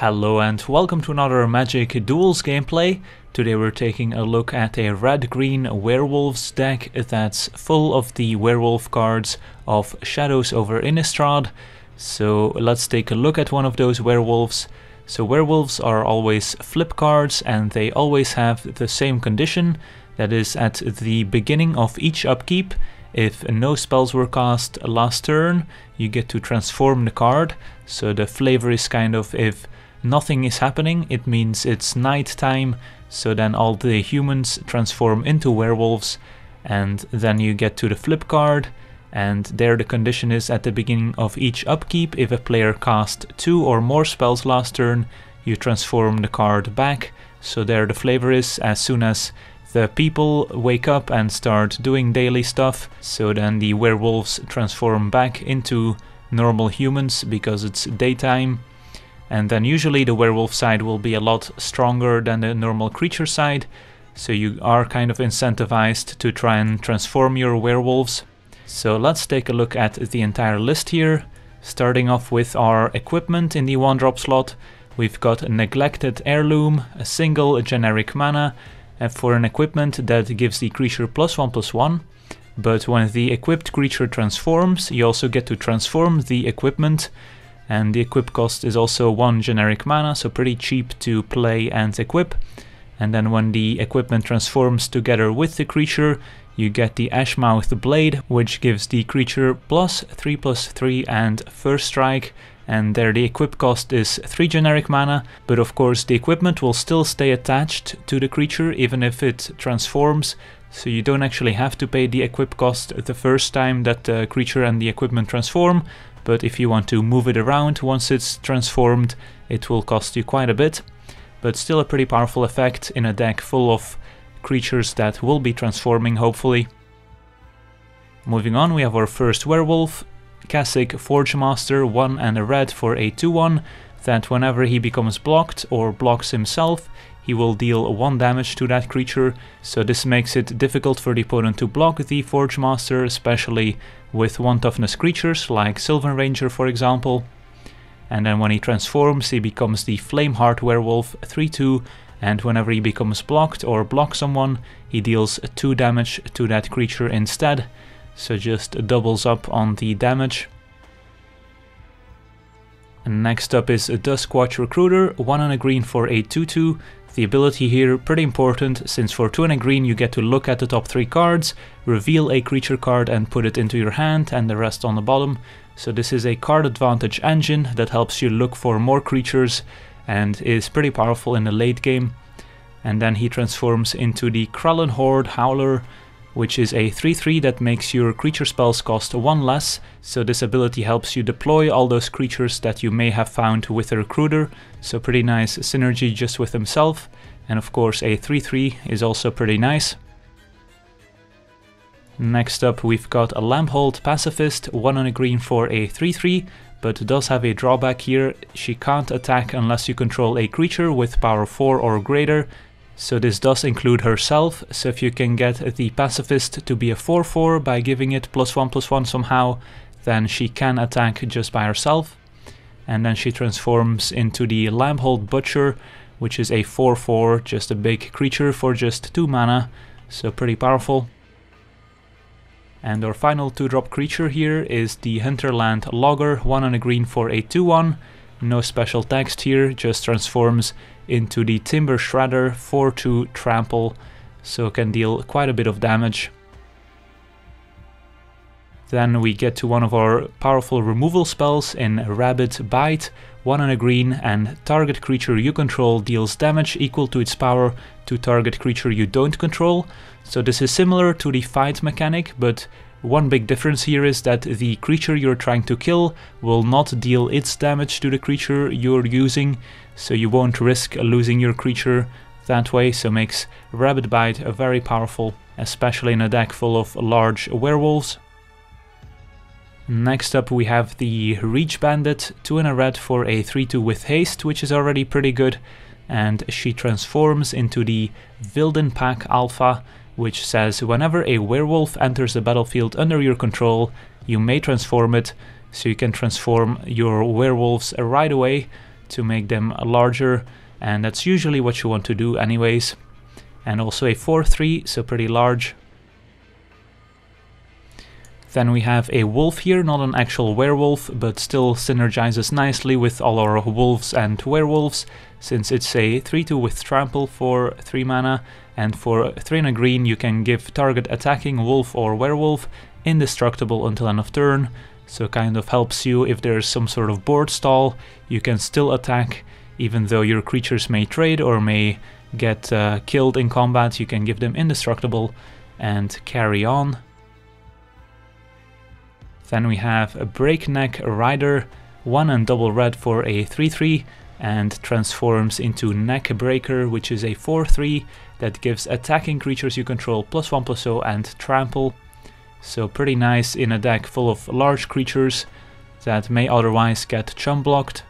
Hello and welcome to another Magic Duels gameplay. Today we're taking a look at a red-green Werewolves deck that's full of the Werewolf cards of Shadows over Innistrad. So let's take a look at one of those Werewolves. So Werewolves are always flip cards and they always have the same condition. That is, at the beginning of each upkeep, if no spells were cast last turn, you get to transform the card. So the flavor is kind of, if nothing is happening, it means it's night time, so then all the humans transform into werewolves, and then you get to the flip card, and there the condition is at the beginning of each upkeep, if a player cast 2 or more spells last turn, you transform the card back. So there the flavor is, as soon as the people wake up and start doing daily stuff, so then the werewolves transform back into normal humans because it's daytime. And then usually the werewolf side will be a lot stronger than the normal creature side, so you are kind of incentivized to try and transform your werewolves. So let's take a look at the entire list here. Starting off with our equipment in the 1-drop slot, we've got a Neglected Heirloom, a single generic mana, and for an equipment that gives the creature +1/+1. But when the equipped creature transforms, you also get to transform the equipment. And the equip cost is also 1 generic mana, so pretty cheap to play and equip. And then when the equipment transforms together with the creature, you get the Ashmouth Blade, which gives the creature +3/+3 and first strike. And there the equip cost is 3 generic mana, but of course the equipment will still stay attached to the creature even if it transforms. So you don't actually have to pay the equip cost the first time that the creature and the equipment transform. But if you want to move it around once it's transformed, it will cost you quite a bit. But still a pretty powerful effect in a deck full of creatures that will be transforming, hopefully. Moving on, we have our first werewolf, Kessig Forgemaster, 1 and a red for a 2/1, that whenever he becomes blocked or blocks himself, he will deal 1 damage to that creature, so this makes it difficult for the opponent to block the Forgemaster, especially with 1 toughness creatures like Sylvan Ranger for example. And then when he transforms, he becomes the Flameheart Werewolf, 3/2, and whenever he becomes blocked or blocks someone, he deals 2 damage to that creature instead, so just doubles up on the damage. And next up is a Duskwatch Recruiter, 1 and a green for a 2/2. The ability here pretty important, since for 2 and a green you get to look at the top 3 cards, reveal a creature card and put it into your hand and the rest on the bottom. So this is a card advantage engine that helps you look for more creatures and is pretty powerful in the late game. And then he transforms into the Krallen Horde Howler, which is a 3/3 that makes your creature spells cost 1 less, so this ability helps you deploy all those creatures that you may have found with a recruiter, so pretty nice synergy just with himself, and of course a 3/3 is also pretty nice. Next up we've got a Lambholt Pacifist, 1 and a green for a 3/3, but does have a drawback here. She can't attack unless you control a creature with power 4 or greater. So this does include herself, so if you can get the Pacifist to be a 4/4 by giving it +1/+1 somehow, then she can attack just by herself. And then she transforms into the Lambholt Butcher, which is a 4/4, just a big creature for just 2 mana, so pretty powerful. And our final 2-drop creature here is the Hinterland Logger, 1 and a green for a 2/1. No special text here, just transforms into the Timber Shredder, 4/2 trample, so can deal quite a bit of damage. Then we get to one of our powerful removal spells in Rabid Bite, 1 and a green, and target creature you control deals damage equal to its power to target creature you don't control. So this is similar to the fight mechanic, but one big difference here is that the creature you're trying to kill will not deal its damage to the creature you're using, so you won't risk losing your creature that way, so makes Rabid Bite very powerful, especially in a deck full of large werewolves. Next up we have the Reach Bandit, 2 and a red for a 3/2 with haste, which is already pretty good, and she transforms into the Wildenpack Alpha, which says whenever a werewolf enters the battlefield under your control, you may transform it, so you can transform your werewolves right away to make them larger, and that's usually what you want to do anyways. And also a 4/3, so pretty large. Then we have a wolf here, not an actual werewolf, but still synergizes nicely with all our wolves and werewolves, since it's a 3/2 with trample for 3 mana, and for 3 and a green you can give target attacking wolf or werewolf indestructible until end of turn, so kind of helps you if there's some sort of board stall, you can still attack, even though your creatures may trade or may get killed in combat, you can give them indestructible and carry on. Then we have a Breakneck Rider, 1 and double red for a 3/3, and transforms into Neck Breaker, which is a 4/3 that gives attacking creatures you control +1/+0 and trample. So pretty nice in a deck full of large creatures that may otherwise get chum blocked.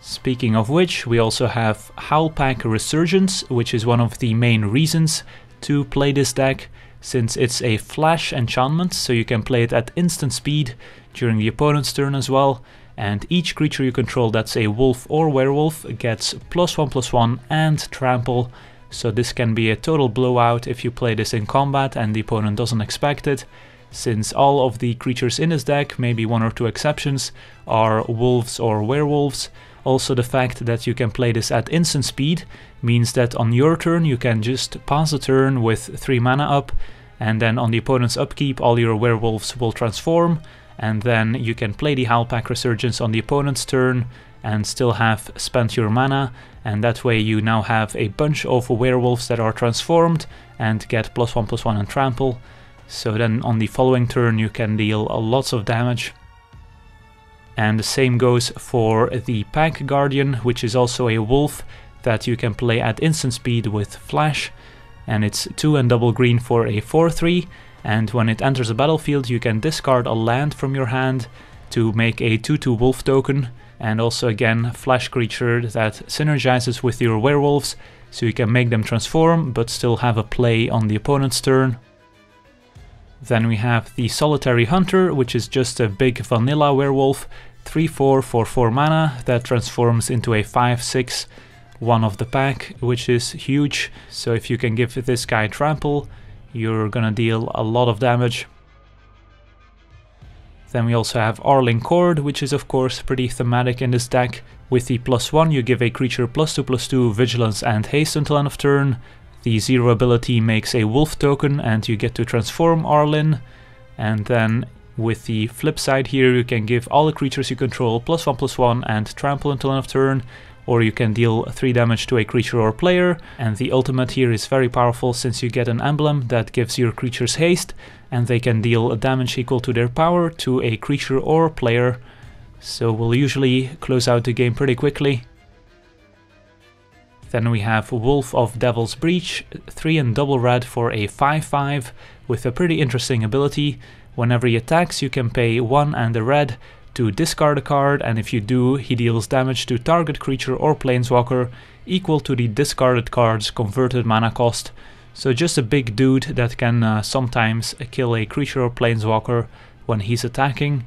Speaking of which, we also have Howlpack Resurgence, which is one of the main reasons to play this deck, since it's a flash enchantment, so you can play it at instant speed during the opponent's turn as well, and each creature you control that's a wolf or werewolf gets +1/+1 and trample, so this can be a total blowout if you play this in combat and the opponent doesn't expect it, since all of the creatures in this deck, maybe 1 or 2 exceptions, are wolves or werewolves. Also the fact that you can play this at instant speed means that on your turn you can just pass the turn with 3 mana up, and then on the opponent's upkeep all your werewolves will transform, and then you can play the Howlpack Resurgence on the opponent's turn and still have spent your mana, and that way you now have a bunch of werewolves that are transformed and get +1/+1 and trample, so then on the following turn you can deal lots of damage. And the same goes for the Pack Guardian, which is also a wolf that you can play at instant speed with flash, and it's 2 and double green for a 4/3, and when it enters the battlefield you can discard a land from your hand to make a 2/2 wolf token, and also again flash creature that synergizes with your werewolves, so you can make them transform but still have a play on the opponent's turn. Then we have the Solitary Hunter, which is just a big vanilla werewolf, 3/4 for 4 mana, that transforms into a 5/6, one of the pack, which is huge. So if you can give this guy trample, you're gonna deal a lot of damage. Then we also have Arlinn Kord, which is of course pretty thematic in this deck. With the +1 you give a creature +2/+2 vigilance and haste until end of turn. The 0 ability makes a wolf token and you get to transform Arlinn, and then with the flip side here you can give all the creatures you control +1/+1 and trample until end of turn, or you can deal 3 damage to a creature or player, and the ultimate here is very powerful since you get an emblem that gives your creatures haste and they can deal damage equal to their power to a creature or player, so we'll usually close out the game pretty quickly. Then we have Wolf of Devil's Breach, 3 and double red for a 5/5 with a pretty interesting ability. Whenever he attacks you can pay 1 and a red to discard a card, and if you do he deals damage to target creature or planeswalker equal to the discarded card's converted mana cost. So just a big dude that can sometimes kill a creature or planeswalker when he's attacking,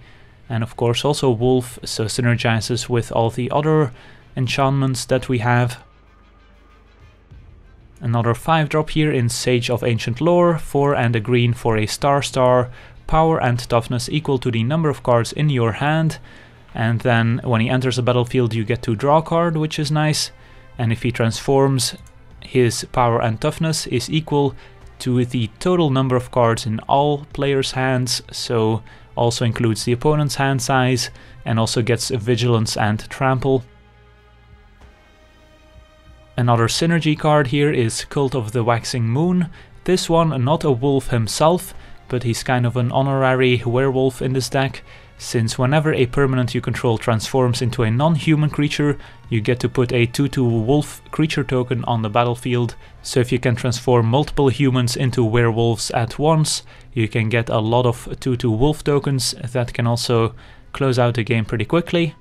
and of course also wolf, so synergizes with all the other enchantments that we have. Another 5-drop here in Sage of Ancient Lore, 4 and a green for a star, power and toughness equal to the number of cards in your hand, and then when he enters the battlefield you get to draw a card, which is nice, and if he transforms his power and toughness is equal to the total number of cards in all players' hands, so also includes the opponent's hand size, and also gets vigilance and trample. Another synergy card here is Cult of the Waxing Moon. This one not a wolf himself, but he's kind of an honorary werewolf in this deck, since whenever a permanent you control transforms into a non-human creature, you get to put a 2/2 wolf creature token on the battlefield. So if you can transform multiple humans into werewolves at once, you can get a lot of 2/2 wolf tokens that can also close out the game pretty quickly.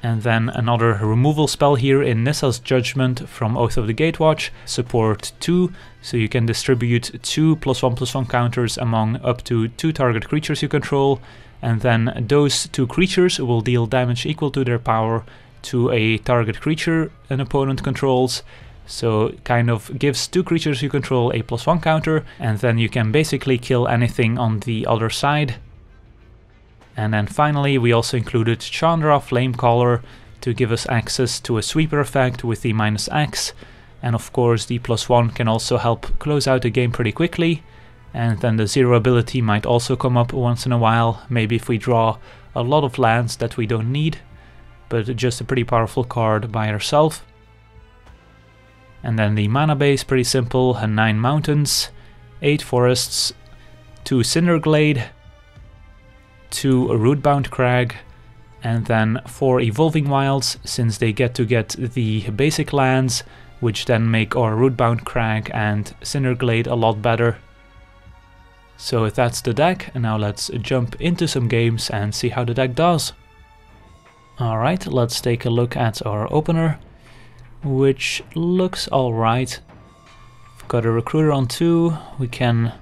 And then another removal spell here in Nissa's Judgement from Oath of the Gatewatch, support 2, so you can distribute 2 +1/+1 counters among up to 2 target creatures you control, and then those 2 creatures will deal damage equal to their power to a target creature an opponent controls. So it kind of gives 2 creatures you control a +1 counter, and then you can basically kill anything on the other side. And then finally we also included Chandra, Flamecaller, to give us access to a sweeper effect with the -X, and of course the +1 can also help close out the game pretty quickly, and then the 0 ability might also come up once in a while, maybe if we draw a lot of lands that we don't need, but just a pretty powerful card by herself. And then the mana base, pretty simple, 9 mountains, 8 forests, 2 CInder Glade, 2 Rootbound Crag, and then 4 Evolving Wilds, since they get the basic lands, which then make our Rootbound Crag and CInder Glade a lot better. So that's the deck, and now let's jump into some games and see how the deck does. Alright, let's take a look at our opener, which looks alright. We've got a Recruiter on 2, we can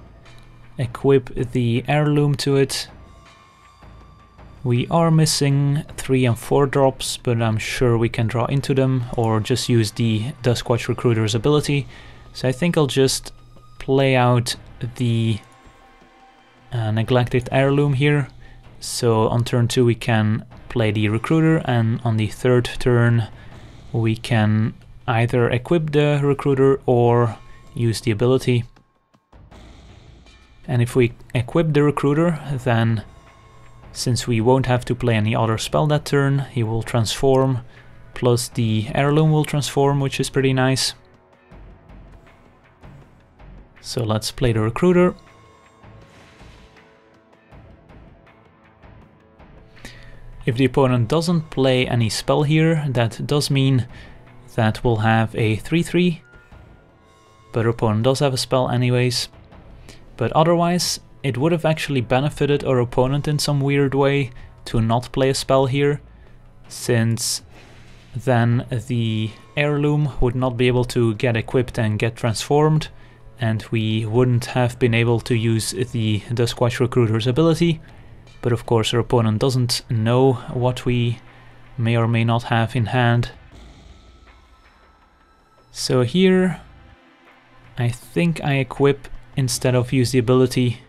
equip the Heirloom to it. We are missing 3 and 4 drops, but I'm sure we can draw into them, or just use the Duskwatch Recruiter's ability. So I think I'll just play out the Neglected Heirloom here. So on turn 2 we can play the Recruiter, and on the 3rd turn we can either equip the Recruiter or use the ability. And if we equip the Recruiter, then since we won't have to play any other spell that turn, he will transform, plus the Heirloom will transform, which is pretty nice. So let's play the Recruiter. If the opponent doesn't play any spell here, that does mean that we'll have a 3/3, but our opponent does have a spell anyways. But otherwise, it would have actually benefited our opponent in some weird way to not play a spell here, since then the Heirloom would not be able to get equipped and get transformed, and we wouldn't have been able to use the Duskwatch Recruiter's ability. But of course our opponent doesn't know what we may or may not have in hand. So here I think I equip instead of use the ability,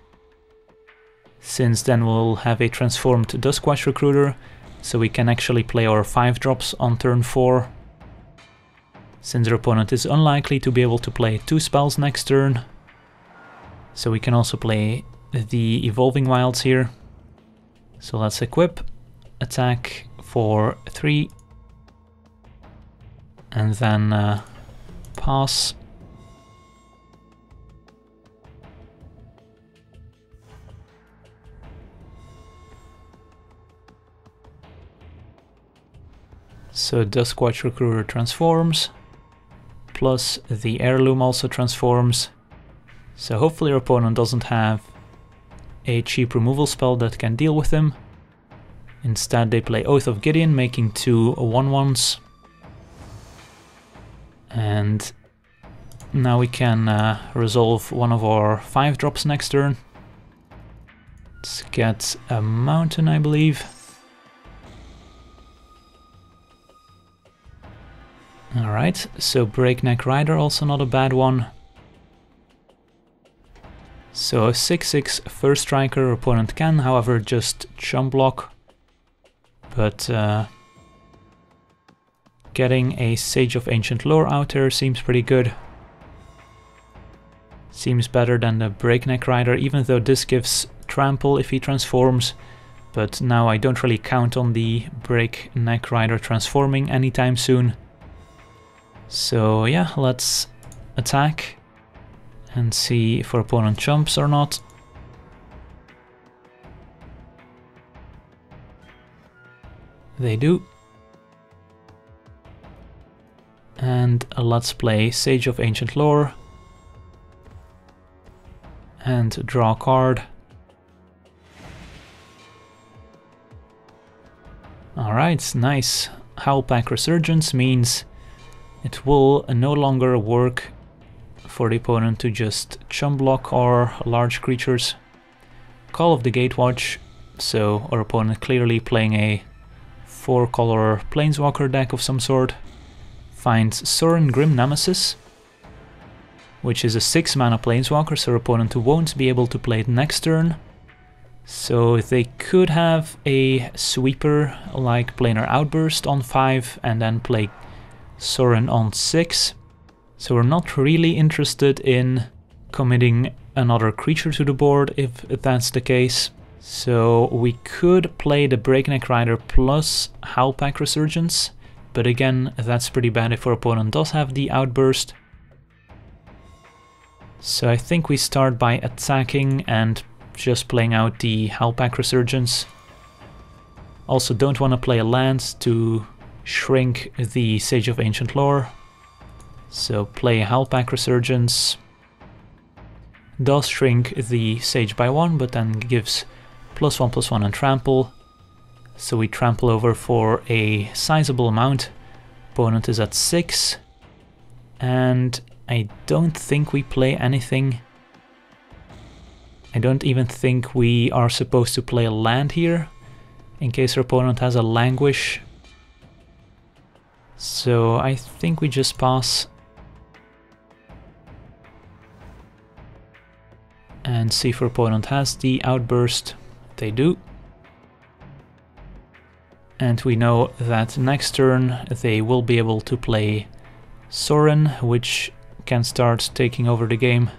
since then we'll have a transformed Duskwatch Recruiter, so we can actually play our 5 drops on turn 4. Since our opponent is unlikely to be able to play 2 spells next turn. So we can also play the Evolving Wilds here. So let's equip, attack for 3, and then pass. So Duskwatch Recruiter transforms, plus the Heirloom also transforms. So hopefully our opponent doesn't have a cheap removal spell that can deal with him. Instead they play Oath of Gideon, making 2 1/1s. And now we can resolve one of our 5 drops next turn. Let's get a mountain, I believe. Alright, so Breakneck Rider, also not a bad one. So a 6/6 first striker, opponent can, however, just chump block. But getting a Sage of Ancient Lore out there seems pretty good. Seems better than the Breakneck Rider, even though this gives trample if he transforms. But now I don't really count on the Breakneck Rider transforming anytime soon. So yeah, let's attack and see if our opponent jumps or not. They do. And let's play Sage of Ancient Lore and draw a card. Alright, nice. Hal Pack Resurgence means it will no longer work for the opponent to just chump block our large creatures. Call of the Gatewatch so our opponent clearly playing a 4-color Planeswalker deck of some sort. Finds Sorin Grim Nemesis, which is a 6-mana Planeswalker, so our opponent won't be able to play it next turn. So they could have a sweeper like Planar Outburst on 5 and then play Sorin on 6. So we're not really interested in committing another creature to the board if that's the case. So we could play the Breakneck Rider plus Howlpack Resurgence, but again, that's pretty bad if our opponent does have the Outburst. So I think we start by attacking and just playing out the Howlpack Resurgence. Also don't want to play a land to shrink the Sage of Ancient Lore. So play Howlpack Resurgence. Does shrink the Sage by 1, but then gives +1/+1 and trample. So we trample over for a sizable amount. Opponent is at 6. And I don't think we play anything. I don't even think we are supposed to play a land here, in case our opponent has a Languish. So I think we just pass. And see if our opponent has the Outburst. They do. And we know that next turn they will be able to play Sorin, which can start taking over the game.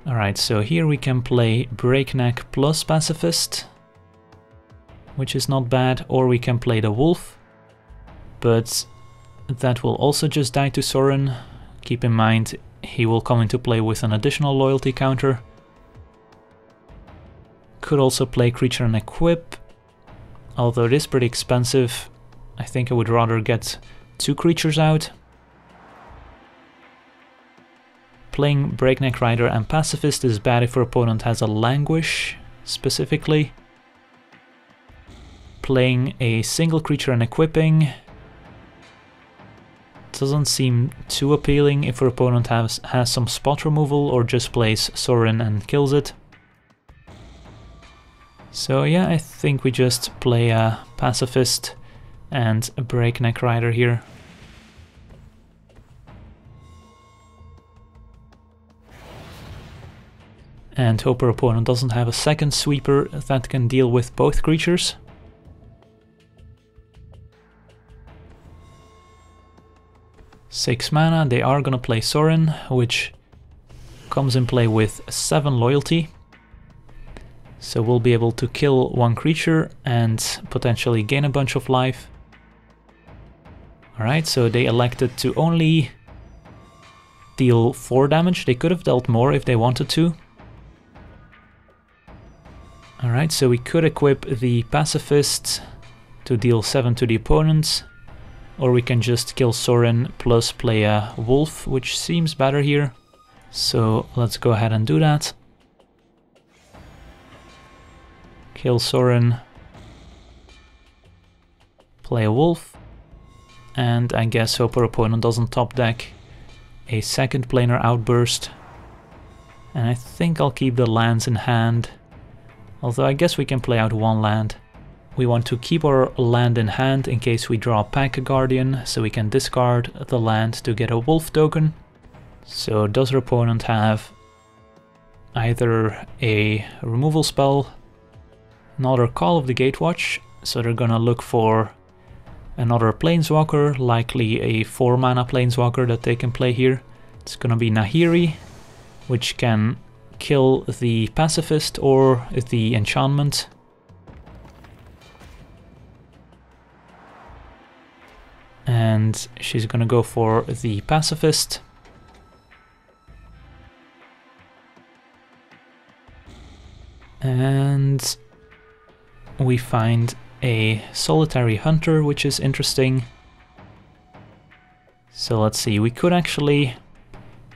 Alright, so here we can play Breakneck plus Pacifist, which is not bad, or we can play the Wolf, but that will also just die to Sorin. Keep in mind, he will come into play with an additional loyalty counter. Could also play Creature and Equip, although it is pretty expensive. I think I would rather get 2 creatures out. Playing Breakneck Rider and Pacifist is bad if our opponent has a Languish, specifically. Playing a single creature and equipping doesn't seem too appealing if our opponent has some spot removal or just plays Sorin and kills it. So yeah, I think we just play a Pacifist and a Breakneck Rider here. And hope our opponent doesn't have a second sweeper that can deal with both creatures. Six mana, they are gonna play Sorin, which comes in play with 7 loyalty. So we'll be able to kill 1 creature and potentially gain a bunch of life. Alright, so they elected to only deal 4 damage. They could have dealt more if they wanted to. Alright, so we could equip the Pacifist to deal 7 to the opponent, or we can just kill Sorin plus play a Wolf, which seems better here. So let's go ahead and do that. Kill Sorin, play a Wolf, and I guess hope our opponent doesn't top deck a second Planar Outburst. And I think I'll keep the lands in hand. Although I guess we can play out 1 land. We want to keep our land in hand in case we draw Pack Guardian, so we can discard the land to get a Wolf token. So does our opponent have either a removal spell, another Call of the Gatewatch, so they're gonna look for another Planeswalker, likely a 4 mana Planeswalker that they can play here. It's gonna be Nahiri, which can kill the Pacifist or the enchantment. And she's gonna go for the Pacifist. And we find a Solitary Hunter, which is interesting. So let's see, we could actually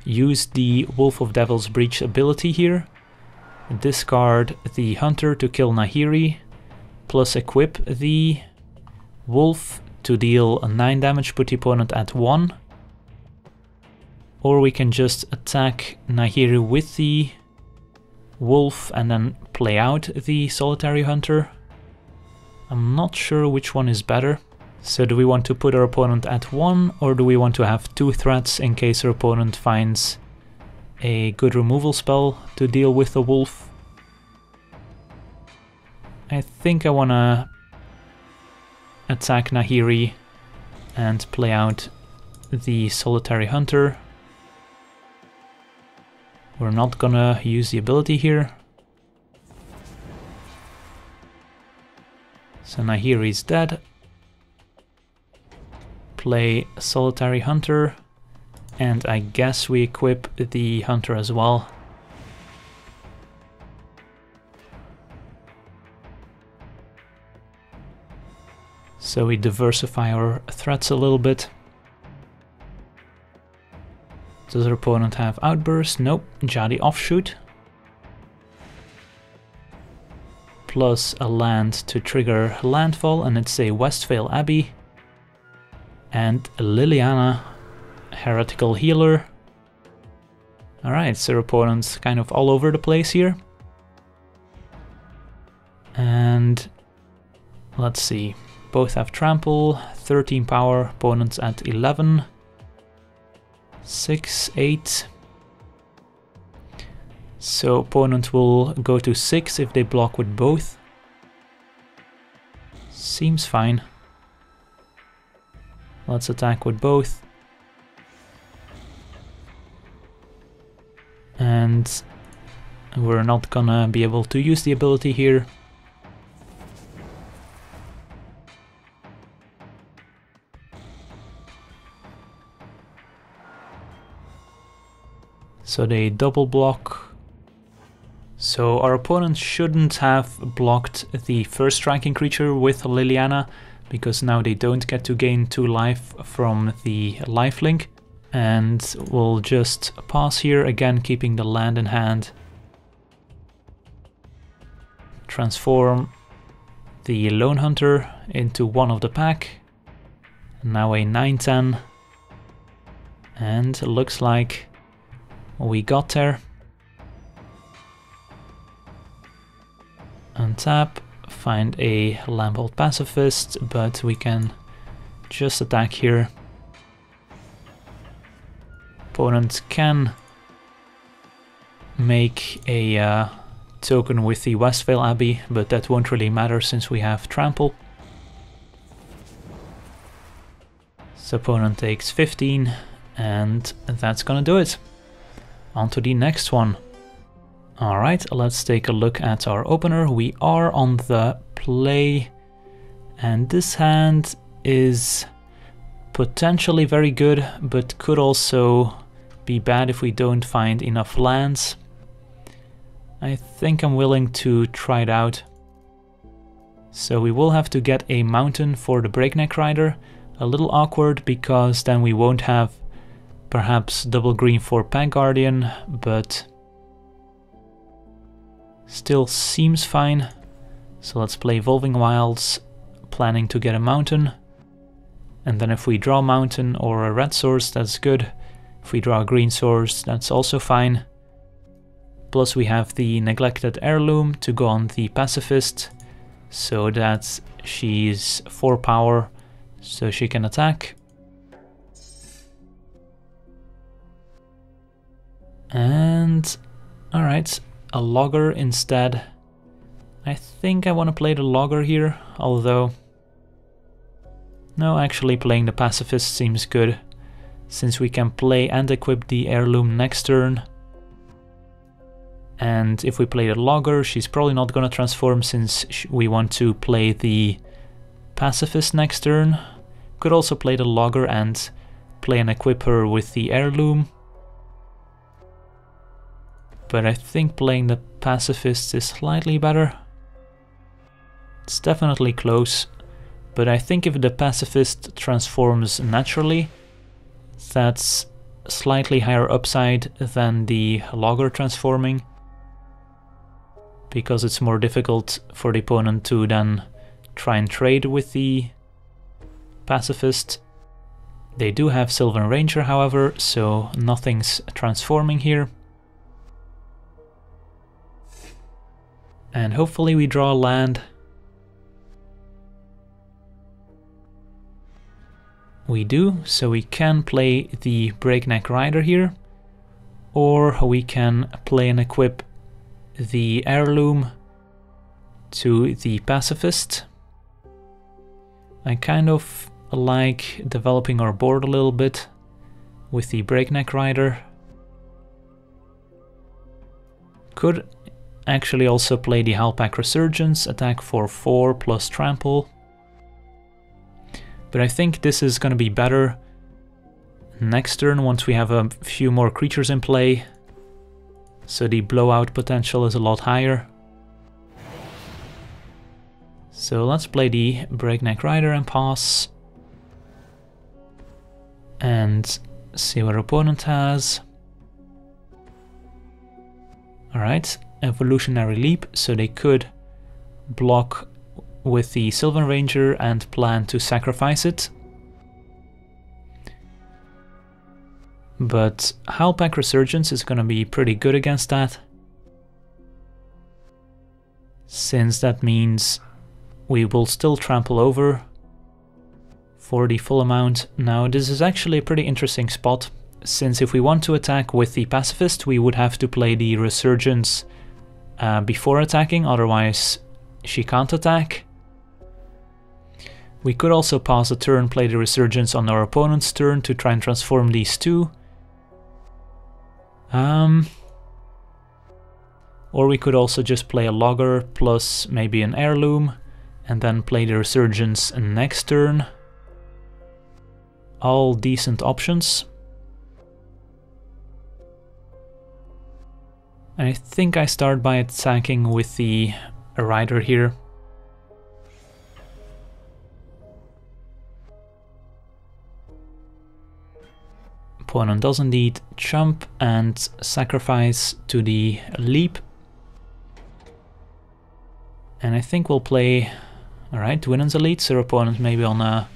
use the Wolf of Devil's Breach ability here. Discard the Hunter to kill Nahiri, plus equip the Wolf to deal 9 damage, put the opponent at 1. Or we can just attack Nahiri with the Wolf and then play out the Solitary Hunter. I'm not sure which one is better. So do we want to put our opponent at 1, or do we want to have 2 threats in case our opponent finds a good removal spell to deal with the Wolf? I think I want to attack Nahiri and play out the Solitary Hunter. We're not gonna use the ability here. So Nahiri's dead. Play Solitary Hunter, and I guess we equip the Hunter as well. So we diversify our threats a little bit. Does our opponent have Outburst? Nope. Jadi Offshoot. Plus a land to trigger landfall, and it's a Westvale Abbey. And Liliana, Heretical Healer. Alright, so our opponent's kind of all over the place here. And let's see. Both have Trample, 13 power, opponents at 11. 6, 8. So opponent will go to 6 if they block with both. Seems fine. Let's attack with both. And we're not gonna be able to use the ability here. So they double block. So our opponent shouldn't have blocked the first striking creature with Liliana, because now they don't get to gain 2 life from the lifelink. And we'll just pass here, again keeping the land in hand. Transform the Lone Hunter into one of the pack. Now a 9/10. And it looks like we got there. Untap, find a Lambholt Pacifist, but we can just attack here. Opponent can make a token with the Westvale Abbey, but that won't really matter since we have Trample. So opponent takes 15, and that's gonna do it. On to the next one. Alright, let's take a look at our opener. We are on the play, and this hand is potentially very good, but could also be bad if we don't find enough lands. I think I'm willing to try it out. So we will have to get a mountain for the Breakneck Rider. A little awkward because then we won't have perhaps double green for Pack Guardian, but still seems fine. So let's play Evolving Wilds, planning to get a mountain. And then if we draw a mountain or a red source, that's good. If we draw a green source, that's also fine. Plus we have the Neglected Heirloom to go on the Pacifist, so that she's 4 power, so she can attack. And alright, a Logger instead. I think I want to play the Logger here, although no, actually playing the Pacifist seems good, since we can play and equip the Heirloom next turn. And if we play the Logger, she's probably not gonna transform since we want to play the Pacifist next turn. Could also play the Logger and play and equip her with the Heirloom. But I think playing the Pacifist is slightly better. It's definitely close, but I think if the Pacifist transforms naturally, that's slightly higher upside than the Logger transforming, because it's more difficult for the opponent to then try and trade with the Pacifist. They do have Sylvan Ranger, however, so nothing's transforming here. And hopefully we draw a land. We do, so we can play the Breakneck Rider here, or we can play and equip the Heirloom to the Pacifist. I kind of like developing our board a little bit with the Breakneck Rider. Could actually also play the Hal Pack Resurgence, attack for 4 plus trample. But I think this is going to be better next turn once we have a few more creatures in play. So the blowout potential is a lot higher. So let's play the Breakneck Rider and pass. And see what our opponent has. Alright, Evolutionary Leap, so they could block with the Sylvan Ranger and plan to sacrifice it. But Hal Pack Resurgence is going to be pretty good against that, since that means we will still trample over for the full amount. Now this is actually a pretty interesting spot, since if we want to attack with the Pacifist we would have to play the Resurgence before attacking, otherwise she can't attack. We could also pass a turn, play the Resurgence on our opponent's turn to try and transform these two. Or we could also just play a Logger plus maybe an Heirloom and then play the Resurgence next turn. All decent options. I think I start by attacking with the Rider here. Opponent does indeed jump and sacrifice to the Leap. And I think we'll play, alright, Dwinnen's Elite, so our opponent maybe on a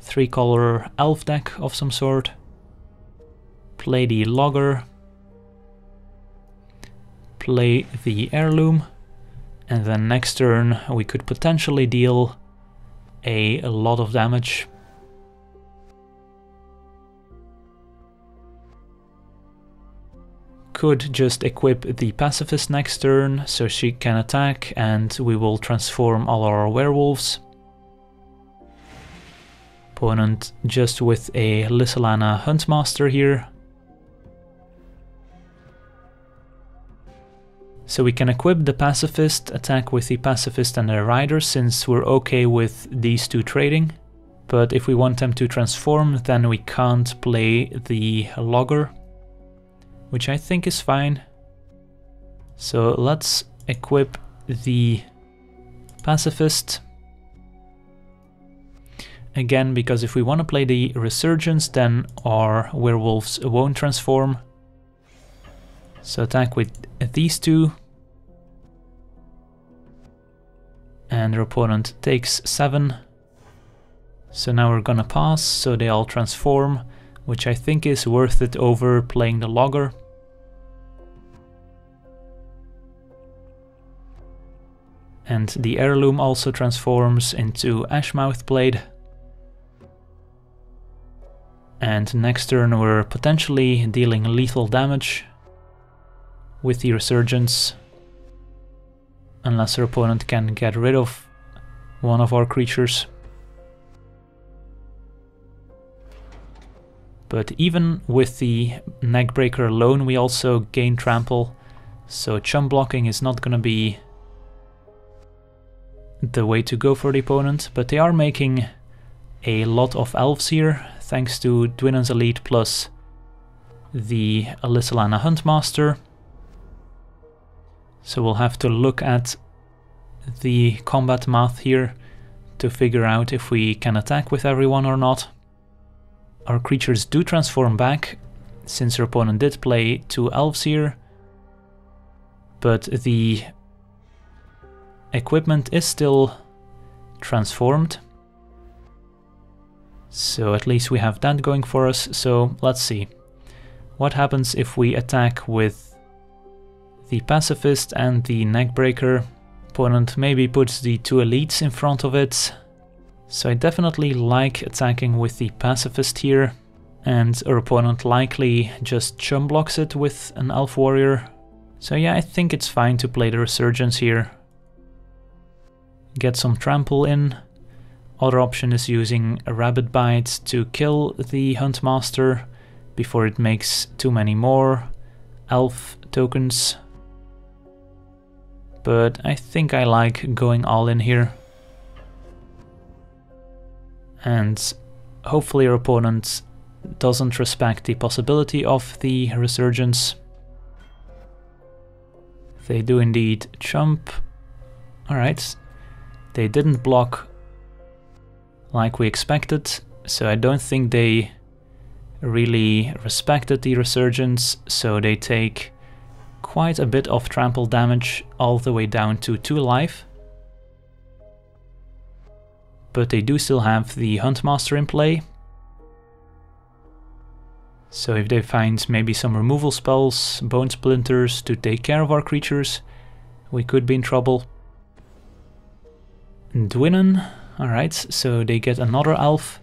3-color elf deck of some sort. Play the Logger. Play the Heirloom. And then next turn we could potentially deal a lot of damage. Could just equip the Pacifist next turn so she can attack and we will transform all our werewolves. Opponent just with a Lyssalana Huntmaster here. So we can equip the Pacifist, attack with the Pacifist and the Rider since we're okay with these two trading. But if we want them to transform then we can't play the Logger, which I think is fine. So let's equip the Pacifist. Again, because if we want to play the Resurgence, then our werewolves won't transform. So attack with these two. And our opponent takes 7. So now we're gonna pass, so they all transform, which I think is worth it over playing the Logger. And the Heirloom also transforms into Ashmouth Blade. And next turn we're potentially dealing lethal damage with the Resurgence, unless our opponent can get rid of one of our creatures. But even with the Neckbreaker alone we also gain trample, so chump blocking is not gonna be the way to go for the opponent, but they are making a lot of elves here, thanks to Dwinnen's Elite plus the Lyssalana Huntmaster. So we'll have to look at the combat math here to figure out if we can attack with everyone or not. Our creatures do transform back, since our opponent did play 2 elves here, but the equipment is still transformed. So at least we have that going for us. So let's see. What happens if we attack with the Pacifist and the Neckbreaker Opponent maybe puts the 2 elites in front of it. So I definitely like attacking with the Pacifist here. And our opponent likely just chum blocks it with an Elf Warrior. So yeah, I think it's fine to play the Resurgence here. Get some trample in. Other option is using a Rabid Bite to kill the Huntmaster before it makes too many more Elf tokens. But I think I like going all in here. And hopefully our opponent doesn't respect the possibility of the Resurgence. They do indeed chump. Alright, they didn't block like we expected, so I don't think they really respected the Resurgence, so they take quite a bit of trample damage all the way down to 2 life. But they do still have the Huntmaster in play. So if they find maybe some removal spells, Bone Splinters to take care of our creatures, we could be in trouble. Dwynnon, alright, so they get another elf.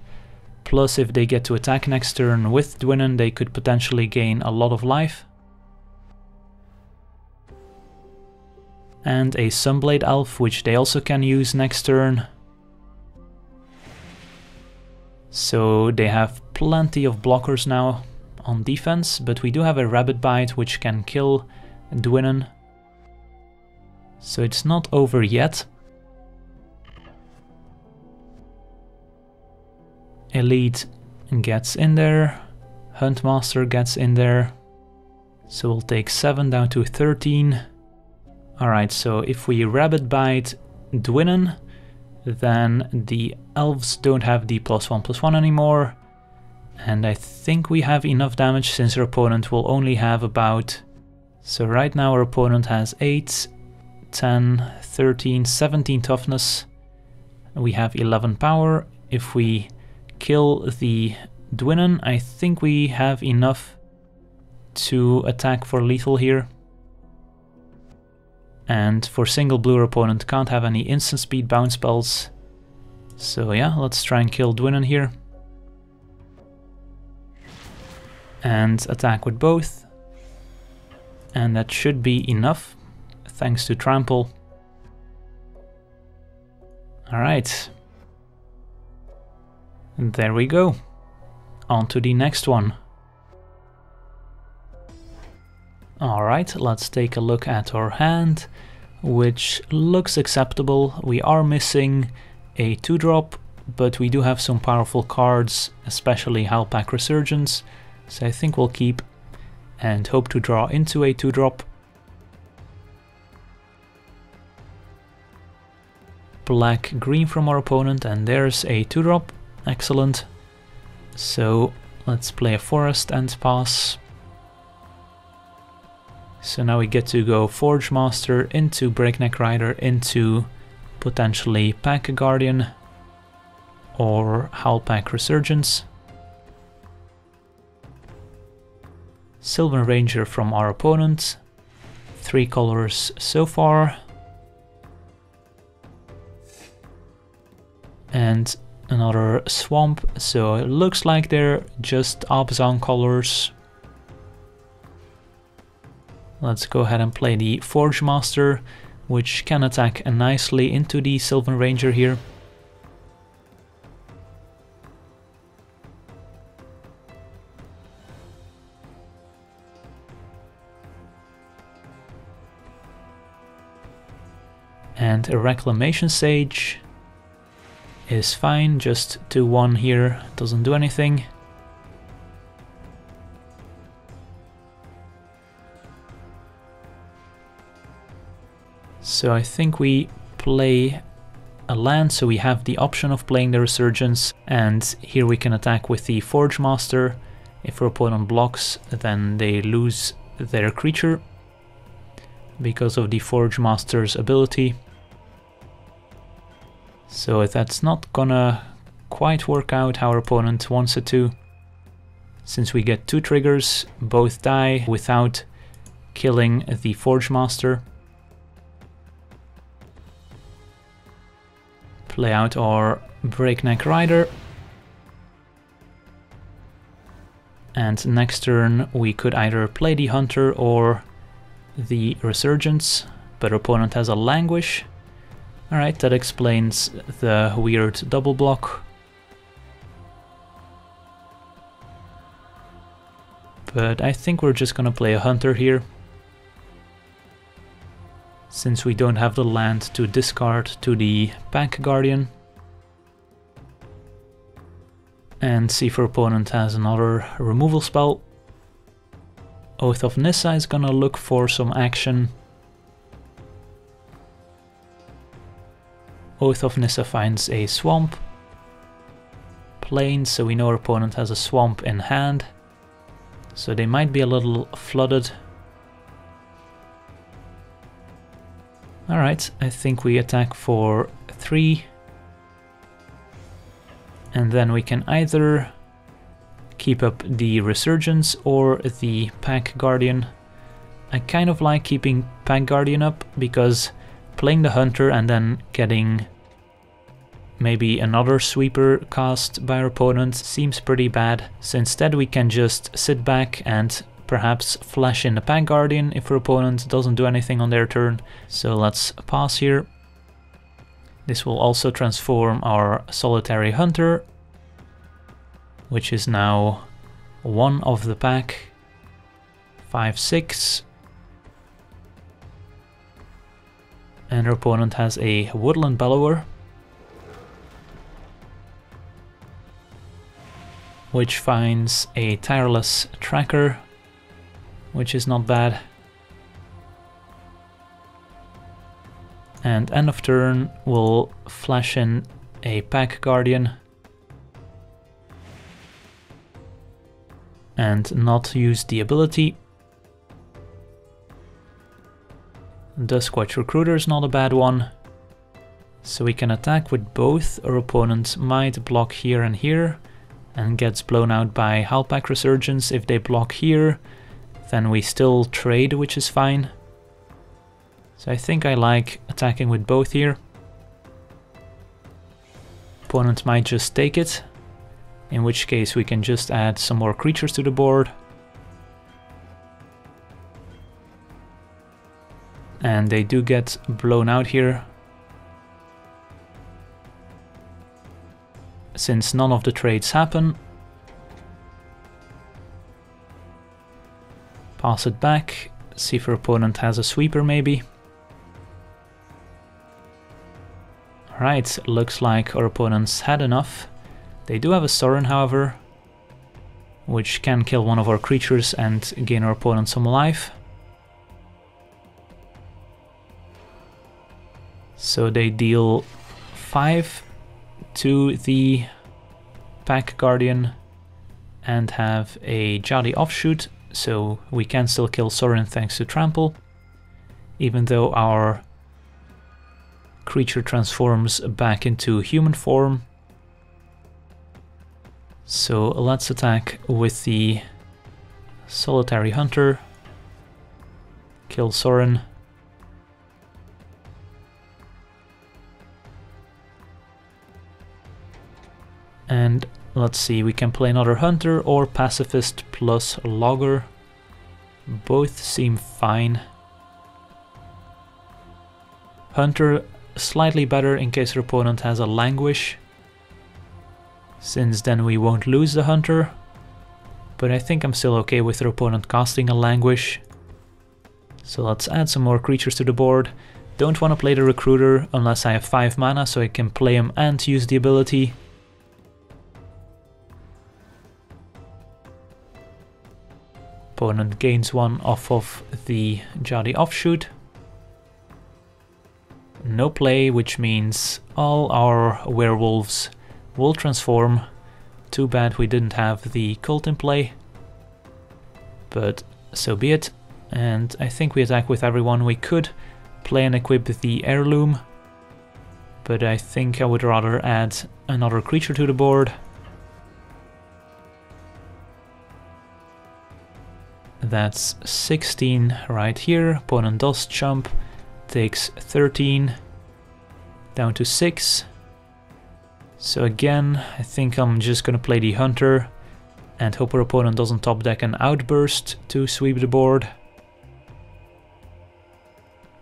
Plus if they get to attack next turn with Dwynnon, they could potentially gain a lot of life. And a Sunblade elf, which they also can use next turn. So they have plenty of blockers now on defense, but we do have a Rabid Bite which can kill Dwynnon. So it's not over yet. Elite gets in there, Huntmaster gets in there. So we'll take 7 down to 13. Alright, so if we Rabid Bite Dwynnon, then the elves don't have the +1/+1 anymore. And I think we have enough damage since our opponent will only have about... So right now our opponent has 8, 10, 13, 17 toughness. We have 11 power. If we kill the Dwynnon, I think we have enough to attack for lethal here. And for single blue, our opponent can't have any instant speed bounce spells. So yeah, let's try and kill Dwynnon here. And attack with both. And that should be enough, thanks to trample. Alright. There we go. On to the next one. Alright, let's take a look at our hand, which looks acceptable. We are missing a 2-drop, but we do have some powerful cards, especially Hal Pack Resurgence, so I think we'll keep and hope to draw into a 2-drop. Black-green from our opponent, and there's a 2-drop. Excellent. So let's play a forest and pass. So now we get to go Forgemaster into Breakneck Rider into potentially Pack Guardian or Howlpack Resurgence. Sylvan Ranger from our opponent. 3 colors so far. And another swamp, so it looks like they're just Abzan colors. Let's go ahead and play the Forgemaster, which can attack nicely into the Sylvan Ranger here. And a Reclamation Sage is fine, just 2/1 here, doesn't do anything. So I think we play a land, so we have the option of playing the Resurgence, and here we can attack with the Forgemaster. If our opponent blocks, then they lose their creature because of the Forgemaster's ability. So that's not gonna quite work out how our opponent wants it to. Since we get 2 triggers, both die without killing the Forgemaster. play out our Breakneck Rider. And next turn we could either play the Hunter or the Resurgence, but opponent has a Languish. Alright, that explains the weird double block. But I think we're just gonna play a Hunter here, since we don't have the land to discard to the Pack Guardian. And see if our opponent has another removal spell. Oath of Nissa is gonna look for some action. Oath of Nissa finds a swamp. Plains, so we know our opponent has a swamp in hand. So they might be a little flooded. Alright, I think we attack for 3. And then we can either keep up the Resurgence or the Pack Guardian. I kind of like keeping Pack Guardian up, because playing the Hunter and then getting maybe another sweeper cast by our opponent seems pretty bad. So instead we can just sit back and perhaps flash in the Pack Guardian if our opponent doesn't do anything on their turn. So let's pass here. This will also transform our Solitary Hunter, which is now one of the pack. 5/6. And our opponent has a Woodland Bellower, which finds a Tireless Tracker, which is not bad. And end of turn we'll flash in a Pack Guardian and not use the ability. Duskwatch Recruiter is not a bad one, so we can attack with both. Our opponent might block here and here and gets blown out by Hal Pack Resurgence. If they block here, then we still trade, which is fine. So I think I like attacking with both here. Opponent might just take it, in which case we can just add some more creatures to the board. And they do get blown out here, since none of the trades happen. Pass it back, see if our opponent has a sweeper maybe. Right, looks like our opponents had enough. They do have a Sorin, however, which can kill one of our creatures and gain our opponent some life. So they deal 5 to the Pack Guardian and have a Jadi Offshoot, so we can still kill Sorin thanks to Trample, even though our creature transforms back into human form. So let's attack with the Solitary Hunter, kill Sorin. And let's see, we can play another Hunter or Pacifist plus Logger. Both seem fine. Hunter slightly better in case our opponent has a Languish, since then we won't lose the Hunter. But I think I'm still okay with our opponent casting a Languish. So let's add some more creatures to the board. Don't want to play the Recruiter unless I have 5 mana, so I can play him and use the ability. Opponent gains 1 off of the Jadi Offshoot. No play, which means all our werewolves will transform. Too bad we didn't have the cult in play, but so be it. And I think we attack with everyone. We could play and equip the Heirloom, but I think I would rather add another creature to the board. That's 16 right here. Opponent does jump, takes 13, down to 6. So again, I think I'm just gonna play the Hunter and hope our opponent doesn't top deck an Outburst to sweep the board.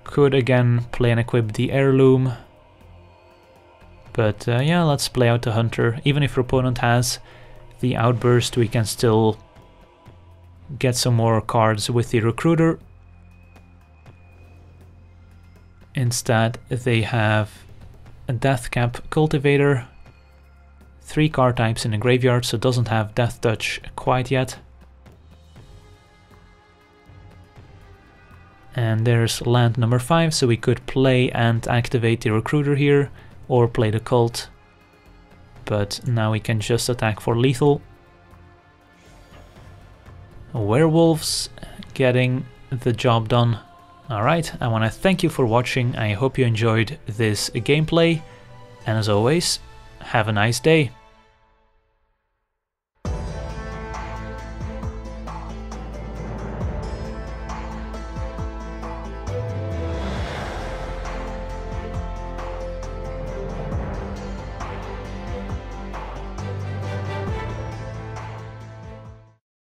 Could again play and equip the Heirloom. But yeah, let's play out the Hunter. Even if our opponent has the Outburst, we can still get some more cards with the Recruiter. Instead, they have a Deathcap Cultivator, 3 card types in the graveyard, so it doesn't have Death Touch quite yet. And there's land number 5, so we could play and activate the Recruiter here, or play the Cult. But now we can just attack for lethal. Werewolves getting the job done. Alright, I want to thank you for watching. I hope you enjoyed this gameplay. And as always, have a nice day.